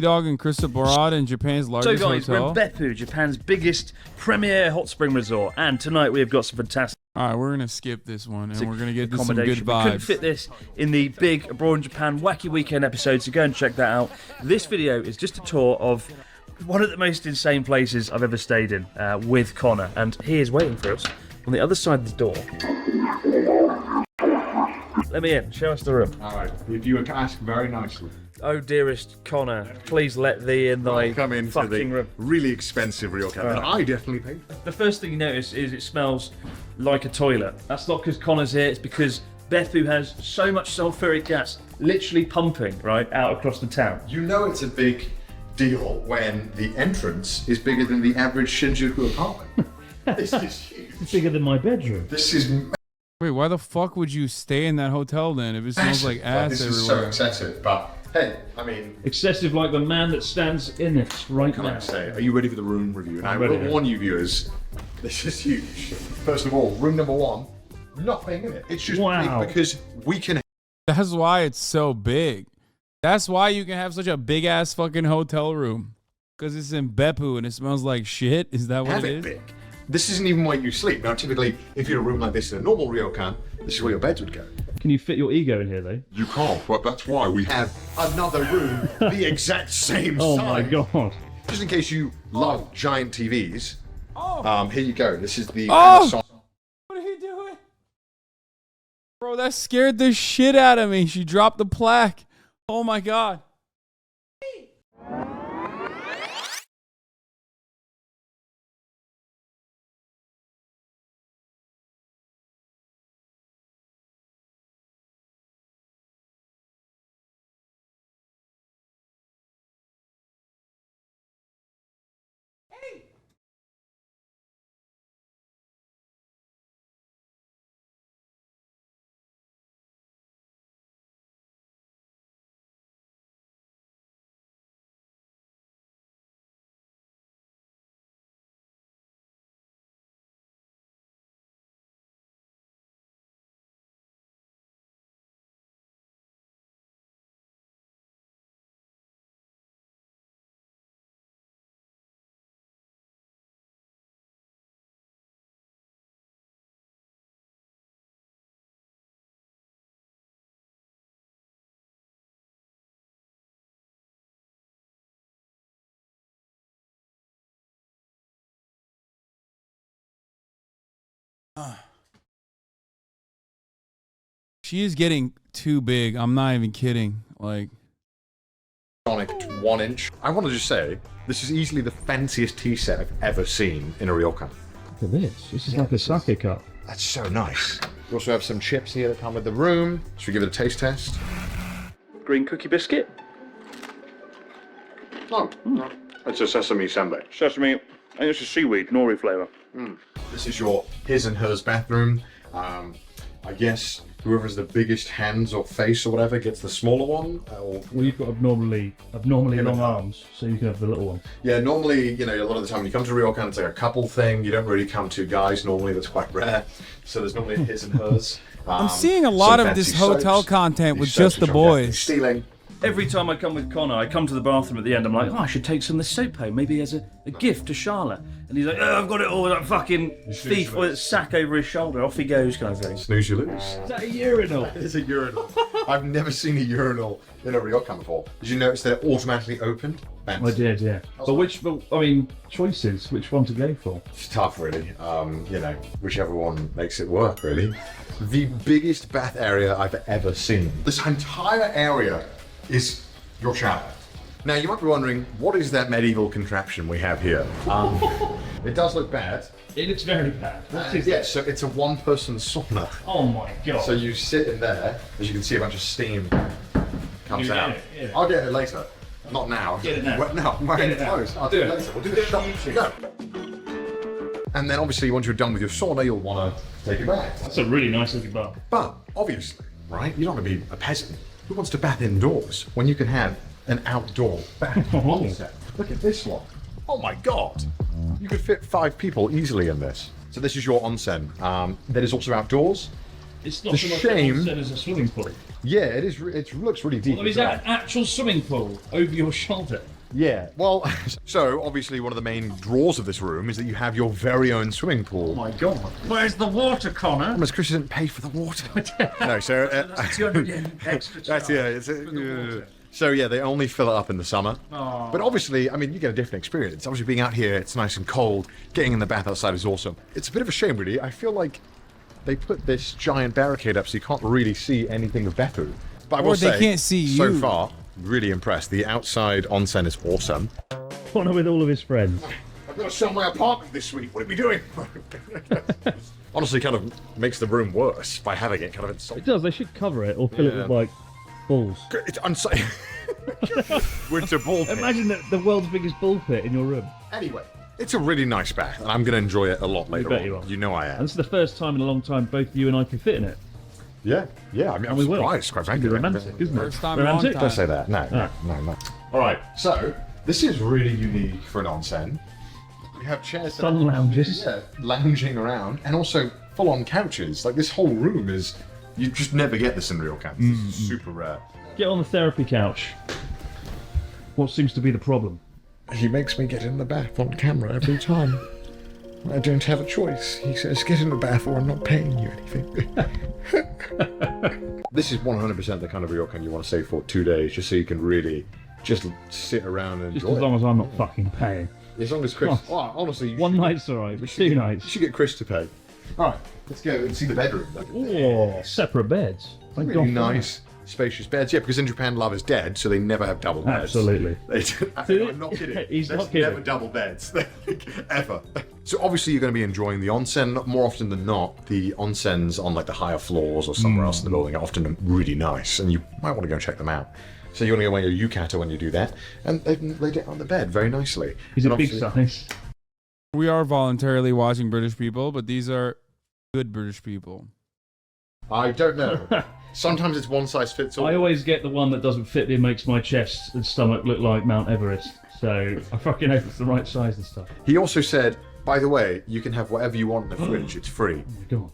CDawg and Krista Barad in Japan's largest guys, hotel. we're in Beppu, Japan's biggest premier hot spring resort, and tonight we have got some fantastic Alright, we're gonna skip this one and we're gonna get to some good accommodation. We couldn't vibes. fit this in the big Abroad in Japan Wacky Weekend episode, so go and check that out. This video is just a tour of one of the most insane places I've ever stayed in with Connor, and he is waiting for us on the other side of the door. Let me in, show us the room. Alright, if you would ask very nicely. Oh dearest Connor, please let thee in thy Come into fucking the room. really expensive real cabinet. I definitely paid for. The first thing you notice is it smells like a toilet. That's not because Connor's here, it's because Beppu has so much sulfuric gas literally pumping, right, out across the town. You know it's a big deal when the entrance is bigger than the average Shinjuku apartment. This is huge. It's bigger than my bedroom. This is Wait, why the fuck would you stay in that hotel then if it smells like ass this everywhere? is so excessive, but hey, I mean, Excessive like the man that stands in it right can now. I say, are you ready for the room review? And I ready. will warn you viewers, this is huge. First of all, room number one, nothing in it. It's just Wow. big because we can That's why it's so big. That's why you can have such a big ass fucking hotel room. Because it's in Beppu and it smells like shit. Is that what have it it is? big. This isn't even where you sleep. Now, typically, if you're in a room like this in a normal ryokan, this is where your beds would go. Can you fit your ego in here though? You can't, but that's why we have another room the exact same Oh size. my god. Just in case you love giant TVs, here you go. This is the Oh! Amazon. What are you doing? Bro, that scared the shit out of me. She dropped the plaque. Oh my god. She is getting too big. I'm not even kidding. Like, 1 inch. I want to just say, this is easily the fanciest tea set I've ever seen in a ryokan. Look at this. This is like a sake cup. That's so nice. We also have some chips here that come with the room. Should we give it a taste test? Green cookie biscuit. No, no. It's a sesame senbei. Sesame, and it's a seaweed, nori flavour. This is your his and hers bathroom. I guess whoever has the biggest hands or face or whatever gets the smaller one. Or, Well, you've got abnormally long arms, so you can have the little one. yeah, normally, you know, a lot of the time when you come to ryokan, it's like a couple thing. You don't really come to guys normally. That's quite rare. So there's normally a his and hers. I'm seeing a lot some of this fancy hotel soaps. content with These just soaps the which I'm definitely boys. stealing. Every time I come with Connor, I come to the bathroom at the end, I'm like, oh, I should take some of this soap home, maybe as a gift to Charlotte. And he's like, oh, I've got it all, that fucking thief with a sack over his shoulder, off he goes, kind of thing. Snooze, you lose. Is that a urinal? It's a urinal. I've never seen a urinal in a ryokan before. Did you notice they're automatically opened? I did, yeah. I mean, choices, which one to go for? It's tough, really. You know, whichever one makes it work, really. The biggest bath area I've ever seen. This entire area is your shower. Now, you might be wondering, what is that medieval contraption we have here? It does look bad. It looks very bad. Yeah, so it's a one-person sauna. Oh my god. So you sit in there, as you can see, a bunch of steam comes You out. get it, yeah. I'll get it later. Not now. Get it now. Well, no, I'm wearing Get it now. clothes. I'll Do do it. it later. We'll do Do the it shot. on YouTube. Go. And then obviously once you're done with your sauna, you'll want to take a bath. That's a really nice looking bar. But obviously, right, you don't want to be a peasant. Who wants to bath indoors when you can have an outdoor bath on set? Look at this one. Oh my god. You could fit 5 people easily in this. So this is your onsen. That is also outdoors. It's not The so much shame- an onsen as a swimming pool. Yeah, it is. It looks really deep. Well, is that an actual swimming pool over your shoulder? Yeah. Well, so obviously one of the main draws of this room is that you have your very own swimming pool. Oh my god. Where's the water, Connor? Almost Chris didn't pay for the water. No, so That's 200 yen extra charge. that's so yeah, they only fill it up in the summer. Oh. But obviously, I mean, you get a different experience. Obviously, being out here, it's nice and cold. Getting in the bath outside is awesome. It's a bit of a shame, really. I feel like they put this giant barricade up so you can't really see anything of Beppu. But I will they say, can't see so you. far, really impressed. The outside onsen is awesome. Connor with all of his friends. I've got to sell my apartment this week. What are we doing? Honestly, kind of makes the room worse by having it kind of inside. It does, they should cover it or fill it with like balls. It's unsafe. Winter ball pit. Imagine the world's biggest ball pit in your room. Anyway, it's a really nice bath, and I'm going to enjoy it a lot later bet on. you are. You know I am. And this is the first time in a long time both you and I can fit in it. Yeah. I mean, I'm we will. surprised, quite frankly. Romantic, isn't it? First time in a long Romantic? time. Don't say that. No. All right, so this is really unique for an onsen. We have chairs, Sun lounges. yeah, lounging around, and also full-on couches. Like this whole room is, you just never get this in real camps. This is super rare. Get on the therapy couch. What seems to be the problem? He makes me get in the bath on camera every time. I don't have a choice. He says, get in the bath or I'm not paying you anything. This is 100% the kind of ryokan you want to stay for 2 days, just so you can really just sit around and Just enjoy as long as I'm not fucking paying. it. As long as Chris... Oh. Oh, honestly... you One should- night's alright, but should- 2 nights. You should get Chris to pay. Alright, let's go and see the bedroom. Oh, separate beds. Thank Really God for nice, spacious beds. Yeah, because in Japan, love is dead, so they never have double that. beds. Absolutely. I'm not kidding. He's There's not kidding. never double beds. Ever. So obviously you're going to be enjoying the onsen. More often than not, the onsens on like the higher floors or somewhere else in the building are often really nice, and you might want to go and check them out. So you want to go wear your yukata when you do that, and they've laid it on the bed very nicely. He's And a big obviously- size. We are voluntarily watching British people, but these are good British people. I don't know. Sometimes it's one size fits all. I always get the one that doesn't fit me and makes my chest and stomach look like Mount Everest. So I fucking hope it's the right size and stuff. He also said, by the way, you can have whatever you want in the fridge. It's free. Oh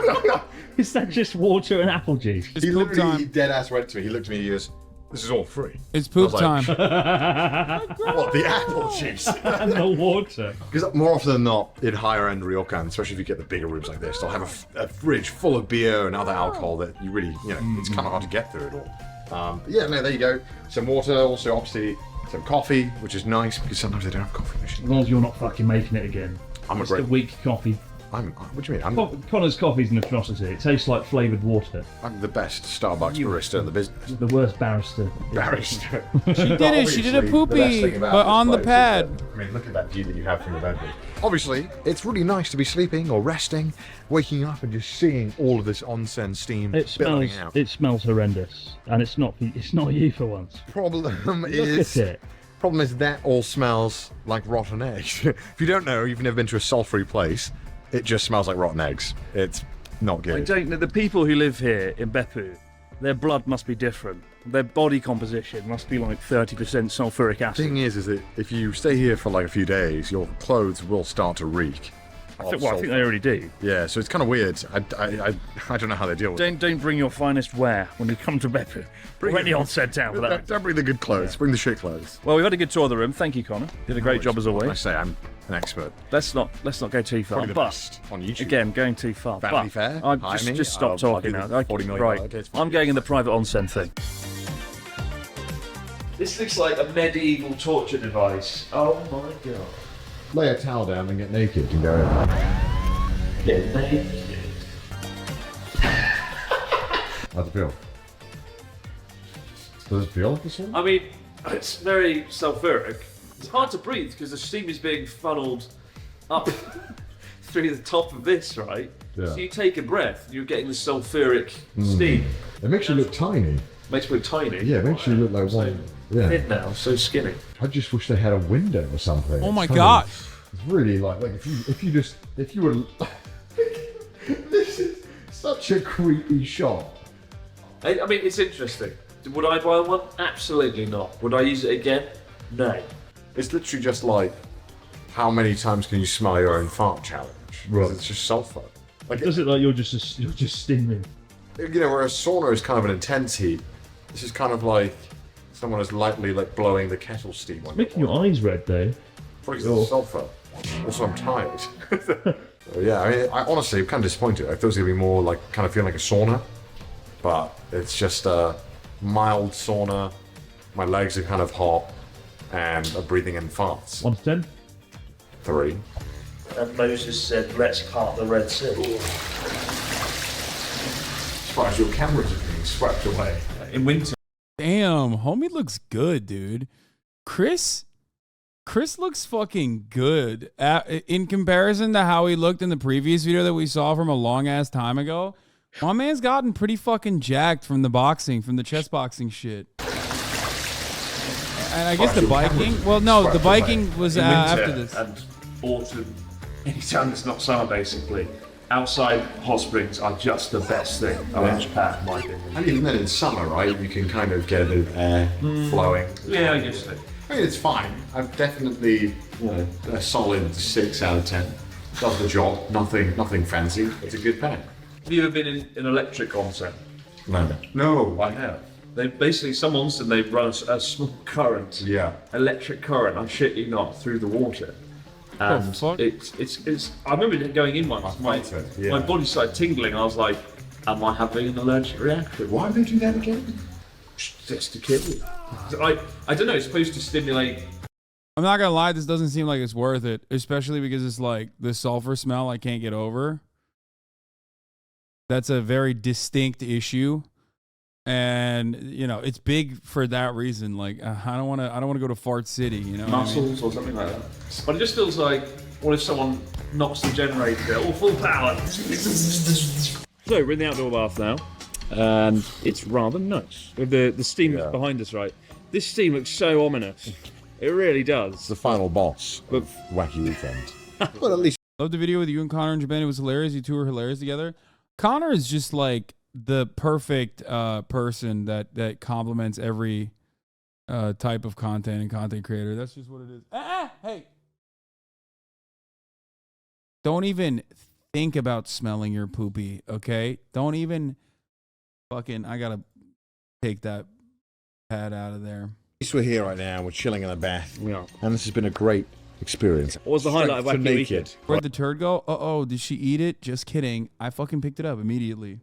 my god. Is that just water and apple juice? It's He poop literally time. dead ass went to me. He looked at me. He goes, "This is all free." It's poop I was time. like, What, the apple juice? And the water. Because more often than not, in higher end ryokan, especially if you get the bigger rooms like this, they'll have a fridge full of beer and other alcohol that you really, it's kind of hard to get through it all. Yeah, no, there you go. Some water, also obviously some coffee, which is nice because sometimes they don't have coffee As machines. long as you're not fucking making it again. I'm a It's great- the weak coffee. What do you mean? Connor's coffee's an atrocity. It tastes like flavoured water. I'm the best Starbucks barista in the business. The worst barrister. Barrister. She did it. She did a poopy, but on the pad. I mean, look at that view that you have from your bedroom. Obviously, it's really nice to be sleeping or resting, waking up and just seeing all of this onsen steam It billowing smells. out. It smells horrendous, and it's not. It's not you for once. Problem Look is, at it. problem is that all smells like rotten eggs. If you don't know, you've never been to a sulfury place. It just smells like rotten eggs. It's not I good. don't know. The people who live here in Beppu, their blood must be different. Their body composition must be like 30% sulfuric The acid. thing is that if you stay here for like a few days, your clothes will start to reak. I think they already do. Yeah, so it's kind of weird. I don't know how they deal with it. Don't bring your finest wear when you come to Beppu. Bring any onsen town for that. Don't bring the good clothes. Bring the shit clothes. Well, we've had a good tour of the room. Thank you, Connor. Did a great job as I always. say I'm an expert. Let's not go too far. Probably the But best on YouTube. again, going too far. Vanity But Fair, I'm hire me, just stop I'll talking do now. the $40 million Right, case for I'm you. going in the private onsen thing. This looks like a medieval torture device. Oh my god. Lay a towel down and get naked and go. Get naked. How's it feel? Does it feel like this one? I mean, it's very sulfuric. It's hard to breathe because the steam is being funneled up through the top of this, right? Yeah. So you take a breath, you're getting the sulfuric steam. It makes you look tiny. Makes me look tiny. Yeah, it makes you look like one. Yeah. Thin now, so skinny. I just wish they had a window or something. Oh my It's god. It's really like if you were. This is such a creepy shot. I mean, it's interesting. Would I buy one? Absolutely not. Would I use it again? No. It's literally just like, how many times can you smell your own fart challenge? Right. It's just sulfur. Like, Does it like you're just steaming? you know, where a sauna is kind of an intense heat, this is kind of like someone is lightly like blowing the kettle steam on Making your eyes red though. Probably the sulfur. Also, I'm tired. So, yeah, I mean, I honestly am kind of disappointed. I thought it was gonna be more like kind of feeling like a sauna, but it's just a mild sauna. My legs are kind of hot, and I'm breathing in farts. 1 to 10. 3. And Moses said, "Let's part the Red Sea." As far as your cameras are being swept away. In winter. Damn, homie looks good, dude. Chris looks fucking good. In comparison to how he looked in the previous video that we saw from a long ass time ago, my man's gotten pretty fucking jacked from the boxing, from the chess boxing shit. And I guess the biking. Well, no, the biking was after this. And autumn, anytime it's not summer, basically. Outside hot springs are just the best thing about Japan, in my opinion. And even then in summer, right, you can kind of get a bit of air flowing. Yeah, I guess so. I mean, it's fine. I'm definitely, you know, a solid 6 out of 10. Does the job. Nothing fancy. It's a good pen. Have you ever been in an electric onsen? No. I have. They basically, some onsen, they run a small current, electric current, I shit you not, through the water. And fuck? it's. I remember going in once. My body started tingling. I was like, "Am I having an allergic reaction?" Why would they do that again? Just to kill you. I don't know. It's supposed to stimulate. I'm not gonna lie, this doesn't seem like it's worth it, especially because it's like the sulfur smell I can't get over. That's a very distinct issue. And you know, it's big for that reason. Like, I don't want to go to Fart City, you know. Muscles or something like that. But it just feels like, what if someone knocks the generator all full power? So we're in the outdoor bath now, and it's rather nice. With the steam behind us, right? This steam looks so ominous. It really does. It's the final boss of Wacky Weekend. Well, at least. Loved the video with you and Connor and Japan. It was hilarious. You two were hilarious together. Connor is just like the perfect person that complements every type of content and content creator. That's just what it is. Hey, don't even think about smelling your poopy, okay? Don't even fucking. I gotta take that pad out of there. At least we're here right now. We're chilling in a bath. Yeah. And this has been a great experience. What was the highlight of Wacky Weekend? Where'd the turd go? Uh-oh, did she eat it? Just kidding. I fucking picked it up immediately.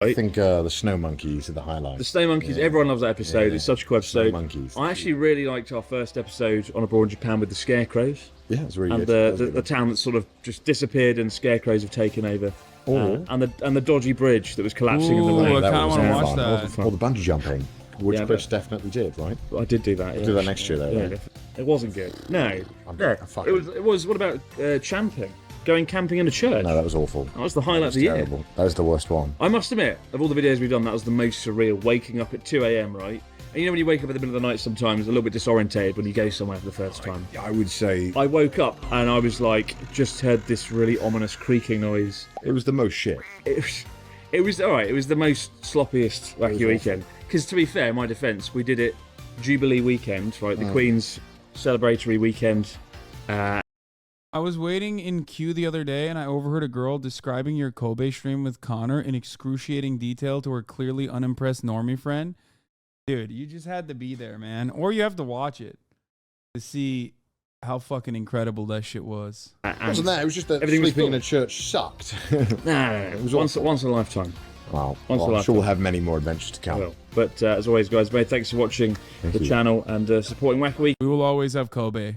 I think the snow monkeys are the highlight. The Snow Monkeys, everyone loves that episode. It's such a cool episode. Snow monkeys. I actually really liked our first episode on Abroad in Japan with the scarecrows. Yeah, it's really And good. the town that sort of just disappeared and scarecrows have taken over. And the dodgy bridge that was collapsing in the Ooh, rain. I kinda wanna watch fun. that. Or the bungee jumping, which Yeah, Chris definitely did, right? I did do that. We'll do that next year, though. Yeah, right? it wasn't good. No. fucking- It was. What about camping? Going camping in a church. No, that was awful. That was the highlight of the year. Terrible. That was the worst one. I must admit, of all the videos we've done, that was the most surreal. Waking up at 2 a.m. right? And you know when you wake up at the middle of the night, sometimes a little bit disorientated when you go somewhere for the first time. I would say I woke up and I was like, just heard this really ominous creaking noise. it was the most shit. It was all right. It was the most sloppiest Wacky Weekend. Because to be fair, in my defence, we did it Jubilee weekend, right? The Queen's celebratory weekend. I was waiting in queue the other day and I overheard a girl describing your Kobe stream with Connor in excruciating detail to her clearly unimpressed normie friend. Dude, you just had to be there, man. Or you have to watch it to see how fucking incredible that shit was. Wasn't that? It was just that Everything was sleeping in cool. a church sucked. No, it was once in a lifetime. Well, Once a I'm lifetime. sure we'll have many more adventures to come. Well, but as always, guys, many thanks for watching the channel and supporting Wacky Week. We will always have Kobe.